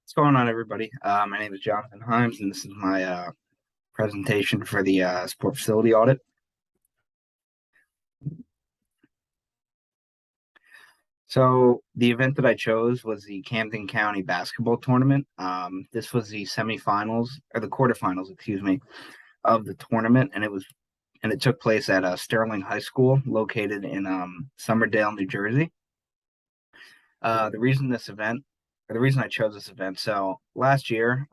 What's going on, everybody? My name is Jonathan Himes, and this is my presentation for the sport facility audit. So the event that I chose was the Camden County basketball tournament. This was the semifinals or the quarterfinals, excuse me, of the tournament, and it took place at Sterling High School, located in Somerdale, New Jersey. The reason this event, or the reason I chose this event, so last year,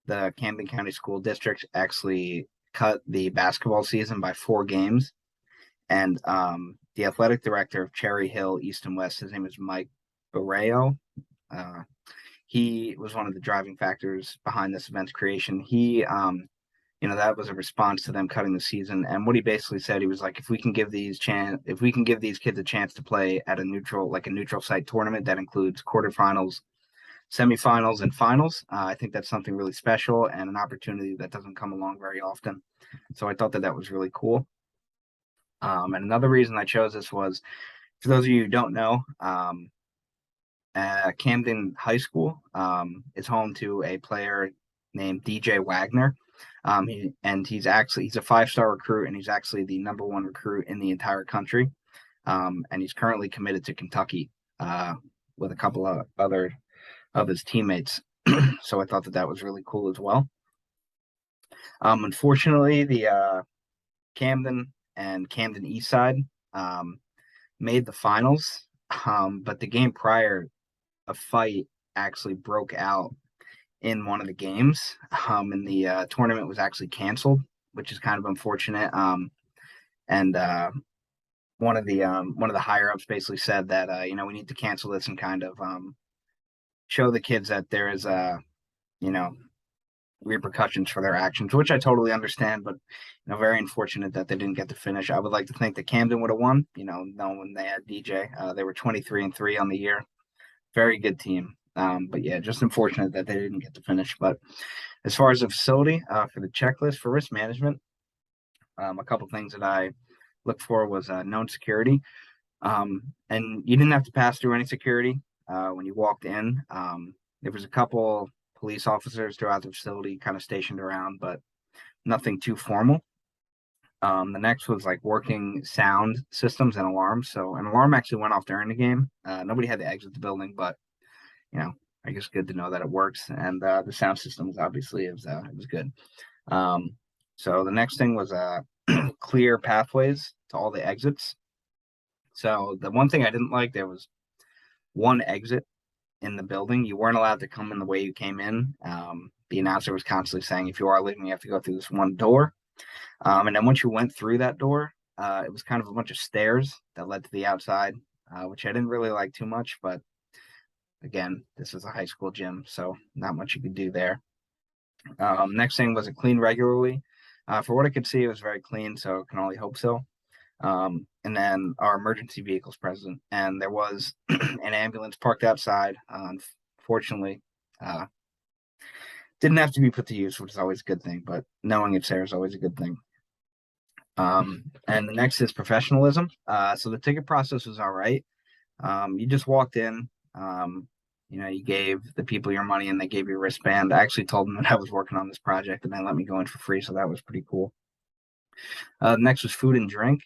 the Camden County School District actually cut the basketball season by 4 games. And the athletic director of Cherry Hill, East and West, his name is Mike Barreo. Uh, he was one of the driving factors behind this event's creation. That was a response to them cutting the season. And what he basically said, he was like, if we can give these kids a chance to play at a neutral site tournament that includes quarterfinals, semifinals, and finals, I think that's something really special and an opportunity that doesn't come along very often. So I thought that was really cool. And another reason I chose this was, for those of you who don't know, Camden High School is home to a player named DJ Wagner. He's a 5-star recruit, and he's actually the #1 recruit in the entire country. And he's currently committed to Kentucky with a couple of other of his teammates. So I thought that was really cool as well. Unfortunately, the Camden and Camden East Side made the finals, but the game prior, a fight actually broke out in one of the games, and the tournament was actually canceled, which is kind of unfortunate. And one of the higher ups basically said that we need to cancel this and kind of show the kids that there is repercussions for their actions, which I totally understand, but very unfortunate that they didn't get to finish. I would like to think that Camden would have won, knowing they had DJ. They were 23-3 on the year. Very good team. But yeah, just unfortunate that they didn't get to finish. But as far as the facility, for the checklist for risk management, a couple things that I looked for was known security. And you didn't have to pass through any security when you walked in. There was a couple police officers throughout the facility kind of stationed around, but nothing too formal. The next was like working sound systems and alarms. So an alarm actually went off during the game. Nobody had to exit the building, but I guess good to know that it works. And the sound systems obviously it was good. So the next thing was clear pathways to all the exits. So the one thing I didn't like, there was one exit in the building. You weren't allowed to come in the way you came in. The announcer was constantly saying, if you are leaving, you have to go through this one door. And then once you went through that door, it was kind of a bunch of stairs that led to the outside, which I didn't really like too much. But again, this is a high school gym, so not much you could do there. Next thing was it cleaned regularly. For what I could see, it was very clean, so can only hope so. And then our emergency vehicles present, and there was an ambulance parked outside. Unfortunately, didn't have to be put to use, which is always a good thing, but knowing it's there is always a good thing. And the next is professionalism. So the ticket process was all right. You just walked in, you gave the people your money and they gave you a wristband. I actually told them that I was working on this project and they let me go in for free, so that was pretty cool. Next was food and drink.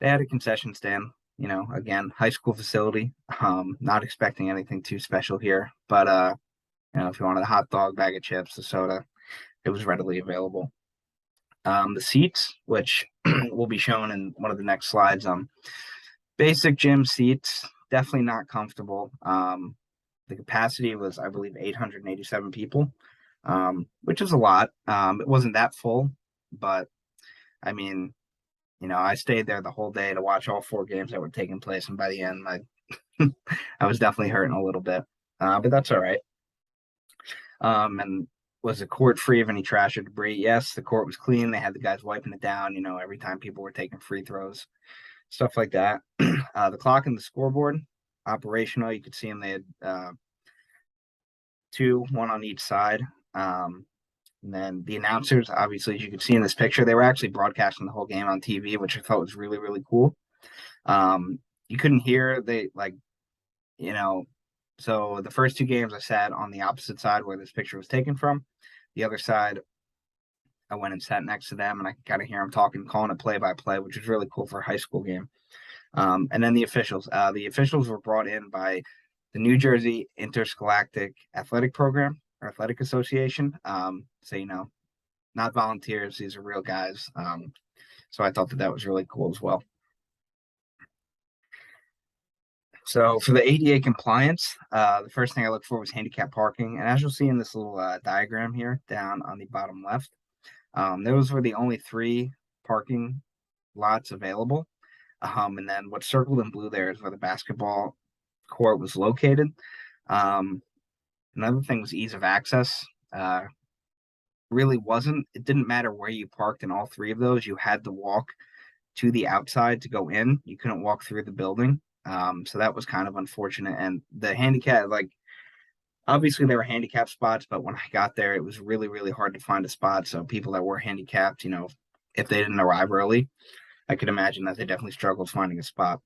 They had a concession stand, again, high school facility. Not expecting anything too special here, but if you wanted a hot dog, bag of chips, a soda, it was readily available. The seats, which will be shown in one of the next slides, basic gym seats, definitely not comfortable. The capacity was, I believe, 887 people, which is a lot. It wasn't that full, but I mean, I stayed there the whole day to watch all 4 games that were taking place, and by the end, I was definitely hurting a little bit, but that's all right. And was the court free of any trash or debris? Yes, the court was clean. They had the guys wiping it down, every time people were taking free throws, stuff like that. The clock and the scoreboard, operational. You could see them. They had 2, one on each side. And then the announcers, obviously, as you can see in this picture, they were actually broadcasting the whole game on TV, which I thought was really, really cool. You couldn't hear So the first two games I sat on the opposite side where this picture was taken from. The other side, I went and sat next to them, and I could kind of hear them talking, calling it play by play, which was really cool for a high school game. And then the officials. The officials were brought in by the New Jersey Interscholastic Athletic Program or Athletic Association. So not volunteers; these are real guys. So I thought that was really cool as well. So for the ADA compliance, the first thing I looked for was handicap parking, and as you'll see in this little diagram here down on the bottom left, those were the only three parking lots available. And then what's circled in blue there is where the basketball court was located. Another thing was ease of access. Really wasn't. It didn't matter where you parked in all three of those. You had to walk to the outside to go in. You couldn't walk through the building. So that was kind of unfortunate. And the handicap, like obviously there were handicap spots, but when I got there, it was really, really hard to find a spot. So people that were handicapped, if they didn't arrive early, I could imagine that they definitely struggled finding a spot.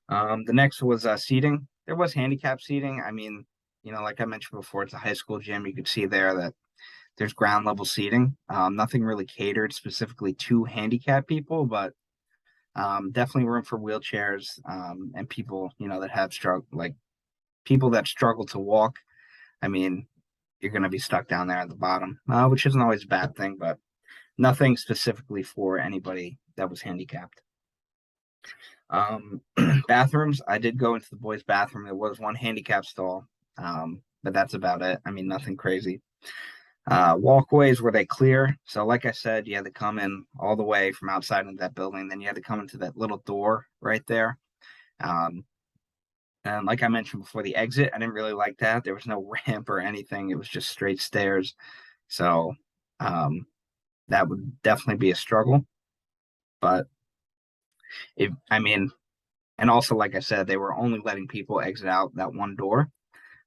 The next was seating. There was handicap seating. I mean, like I mentioned before, it's a high school gym. You could see there that there's ground level seating. Nothing really catered specifically to handicap people, but definitely room for wheelchairs and people, that have like people that struggle to walk. I mean, you're going to be stuck down there at the bottom, which isn't always a bad thing, but nothing specifically for anybody that was handicapped. Bathrooms, I did go into the boys' bathroom. There was one handicap stall, but that's about it. I mean, nothing crazy. Walkways, were they clear? So like I said, you had to come in all the way from outside of that building. Then you had to come into that little door right there. And like I mentioned before, the exit, I didn't really like that. There was no ramp or anything. It was just straight stairs. So that would definitely be a struggle. But I mean, and also, like I said, they were only letting people exit out that one door.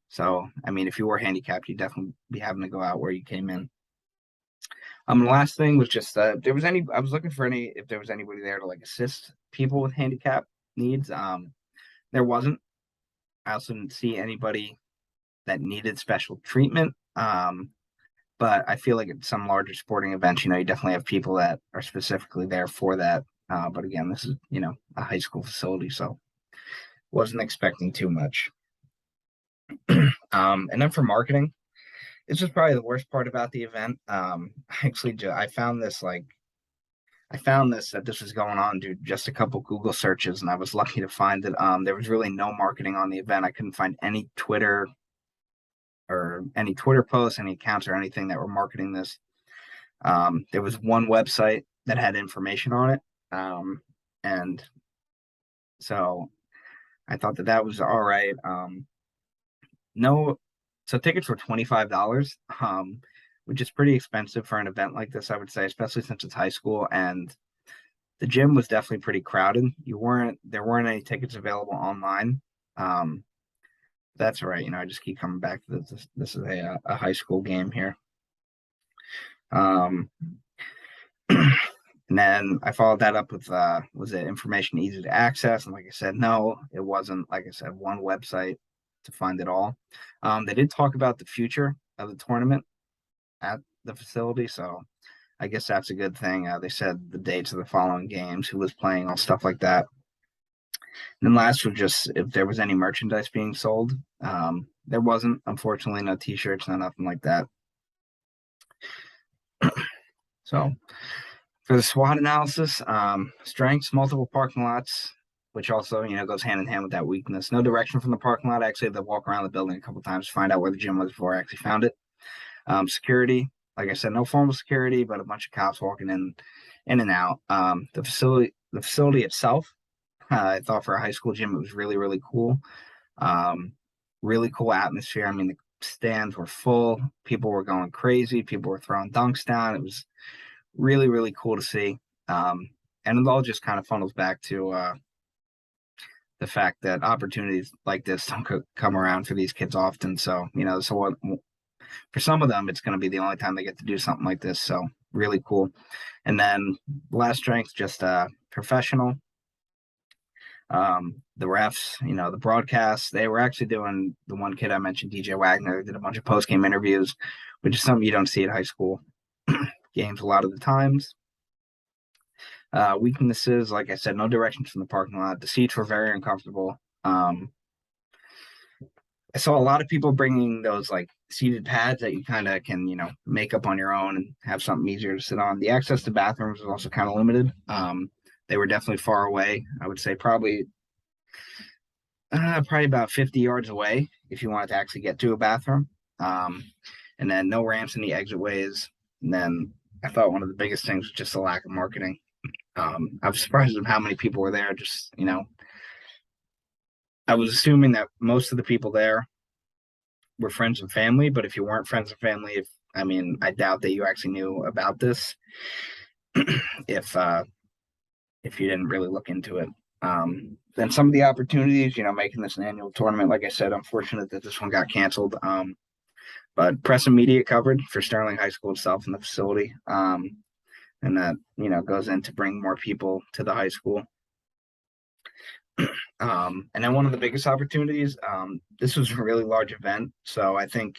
So, I mean, if you were handicapped, you'd definitely be having to go out where you came in. The last thing was just I was looking for if there was anybody there to like assist people with handicap needs. There wasn't. I also didn't see anybody that needed special treatment. But I feel like at some larger sporting events, you definitely have people that are specifically there for that. But again, this is, a high school facility, so wasn't expecting too much. And then for marketing, this was probably the worst part about the event. Actually, I found this that this was going on due just a couple Google searches, and I was lucky to find it. There was really no marketing on the event. I couldn't find any Twitter posts, any accounts or anything that were marketing this. There was one website that had information on it. And so I thought that was all right. So tickets were $25, which is pretty expensive for an event like this, I would say, especially since it's high school. And the gym was definitely pretty crowded. There weren't any tickets available online. That's all right. I just keep coming back to this. This is a high school game here. And then I followed that up with was it information easy to access? And like I said, no, it wasn't. Like I said, one website to find it all. They did talk about the future of the tournament at the facility, so I guess that's a good thing. They said the dates of the following games, who was playing, all stuff like that. And then last was just if there was any merchandise being sold. There wasn't, unfortunately, no T-shirts, no nothing like that. So for the SWOT analysis, strengths, multiple parking lots, which also, goes hand in hand with that weakness. No direction from the parking lot. I actually had to walk around the building a couple times to find out where the gym was before I actually found it. Security, like I said, no formal security, but a bunch of cops walking in and out. The facility itself, I thought for a high school gym, it was really, really cool. Really cool atmosphere. I mean, the stands were full. People were going crazy. People were throwing dunks down. It was really, really cool to see. And it all just kind of funnels back to the fact that opportunities like this don't come around for these kids often. So, for some of them, it's going to be the only time they get to do something like this. So really cool. And then last strength, just professional. The refs, the broadcasts, they were actually doing the one kid I mentioned, DJ Wagner, did a bunch of post game interviews, which is something you don't see at high school games a lot of the times. Weaknesses, like I said, no directions from the parking lot. The seats were very uncomfortable. I saw a lot of people bringing those like seated pads that you kind of can, make up on your own and have something easier to sit on. The access to bathrooms was also kind of limited. They were definitely far away. I would say probably about 50 yards away if you wanted to actually get to a bathroom. And then no ramps in the exit ways. And then I thought one of the biggest things was just the lack of marketing. I was surprised at how many people were there. Just, I was assuming that most of the people there were friends and family, but if you weren't friends and family, I doubt that you actually knew about this if you didn't really look into it. Then some of the opportunities, making this an annual tournament, like I said, unfortunate that this one got canceled. But press and media coverage for Sterling High School itself and the facility. And that, goes in to bring more people to the high school. And then one of the biggest opportunities, this was a really large event. So I think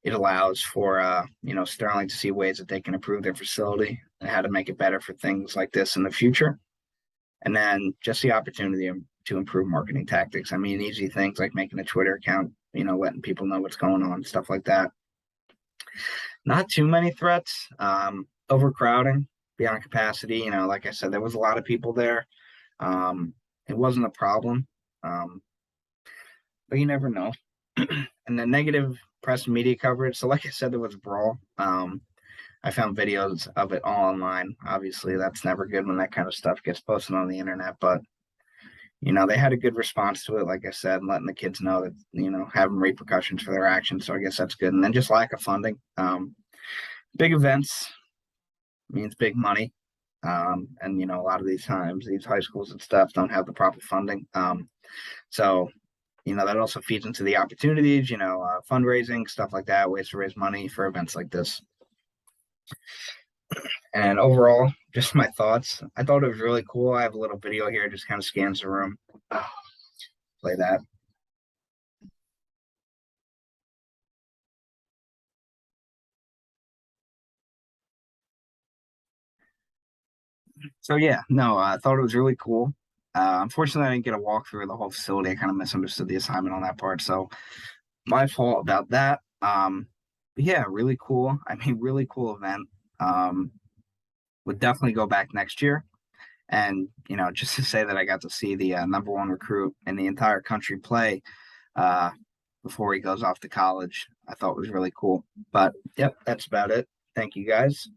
it allows for, Sterling to see ways that they can improve their facility and how to make it better for things like this in the future. And then just the opportunity to improve marketing tactics. Easy things like making a Twitter account, letting people know what's going on, stuff like that. Not too many threats. Overcrowding beyond capacity. Like I said, there was a lot of people there. It wasn't a problem, but you never know. And the negative press and media coverage. So, like I said, there was a brawl. I found videos of it all online. Obviously, that's never good when that kind of stuff gets posted on the internet, but they had a good response to it, like I said, letting the kids know that, having repercussions for their actions. So I guess that's good. And then just lack of funding. Big events means big money. And, a lot of these times, these high schools and stuff don't have the proper funding. So, that also feeds into the opportunities, fundraising, stuff like that, ways to raise money for events like this. And overall, just my thoughts. I thought it was really cool. I have a little video here, just kind of scans the room. Play that. So yeah, no, I thought it was really cool. Unfortunately, I didn't get a walkthrough of the whole facility. I kind of misunderstood the assignment on that part, so my fault about that. But yeah, really cool. Really cool event. Would definitely go back next year. And just to say that I got to see the number one recruit in the entire country play uh, before he goes off to college, I thought was really cool. But yep, that's about it. Thank you guys.